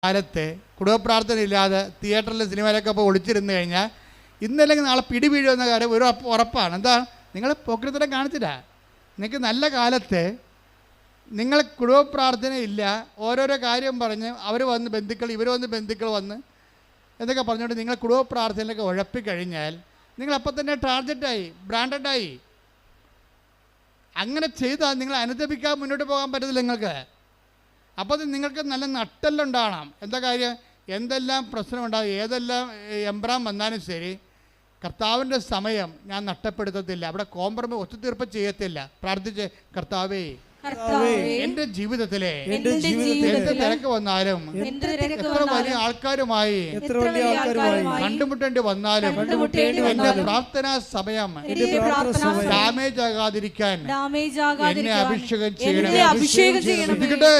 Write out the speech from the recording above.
കാലത്ത് കുടുംബ പ്രാർത്ഥന ഇല്ലാതെ തിയേറ്ററിൽ സിനിമയിലൊക്കെ ഇപ്പോൾ ഒളിച്ചിരുന്ന് കഴിഞ്ഞാൽ ഇന്നല്ലെങ്കിൽ നാളെ പിടി വീഴുമെന്ന കാര്യം ഒരു ഉറപ്പാണ്. എന്താ, നിങ്ങൾ പോക്കൃത്തരം കാണിച്ചില്ല. നിങ്ങൾക്ക് നല്ല കാലത്ത് നിങ്ങൾ കുടുംബ പ്രാർത്ഥന ഇല്ല, ഓരോരോ കാര്യം പറഞ്ഞ് അവർ വന്ന് ബന്ധുക്കൾ ഇവർ വന്ന് ബന്ധുക്കൾ വന്ന് എന്നൊക്കെ പറഞ്ഞുകൊണ്ട് നിങ്ങൾ കുടുംബ പ്രാർത്ഥനയിലൊക്കെ ഉഴപ്പിക്കഴിഞ്ഞാൽ നിങ്ങളപ്പം തന്നെ ടാർഗറ്റായി, ബ്രാൻഡഡായി. അങ്ങനെ ചെയ്താൽ നിങ്ങൾ അനുദപിക്കാൻ മുന്നോട്ട് പോകാൻ പറ്റത്തില്ല നിങ്ങൾക്ക്. അപ്പോൾ അത് നിങ്ങൾക്ക് നല്ല നട്ടെല്ലുണ്ടാകണം. എന്താ കാര്യം, എന്തെല്ലാം പ്രശ്നമുണ്ടാകും, ഏതെല്ലാം എംബ്രാം വന്നാലും ശരി, കർത്താവിൻ്റെ സമയം ഞാൻ നഷ്ടപ്പെടുത്തത്തില്ല. അവിടെ കോംപ്രമൈസ് ഒത്തുതീർപ്പ് ചെയ്യത്തില്ല. പ്രാർത്ഥിച്ച്, കർത്താവേ എന്റെ ജീവിതത്തിലെ എന്ത് തിരക്ക് വന്നാലും എത്ര വലിയ ആൾക്കാരുമായി കണ്ടുമുട്ടേണ്ടി വന്നാലും എന്റെ പ്രാർത്ഥനാ സമയം ഡാമേജ് ആകാതിരിക്കാൻ എന്നെ അഭിഷേകം ചെയ്യണമേ.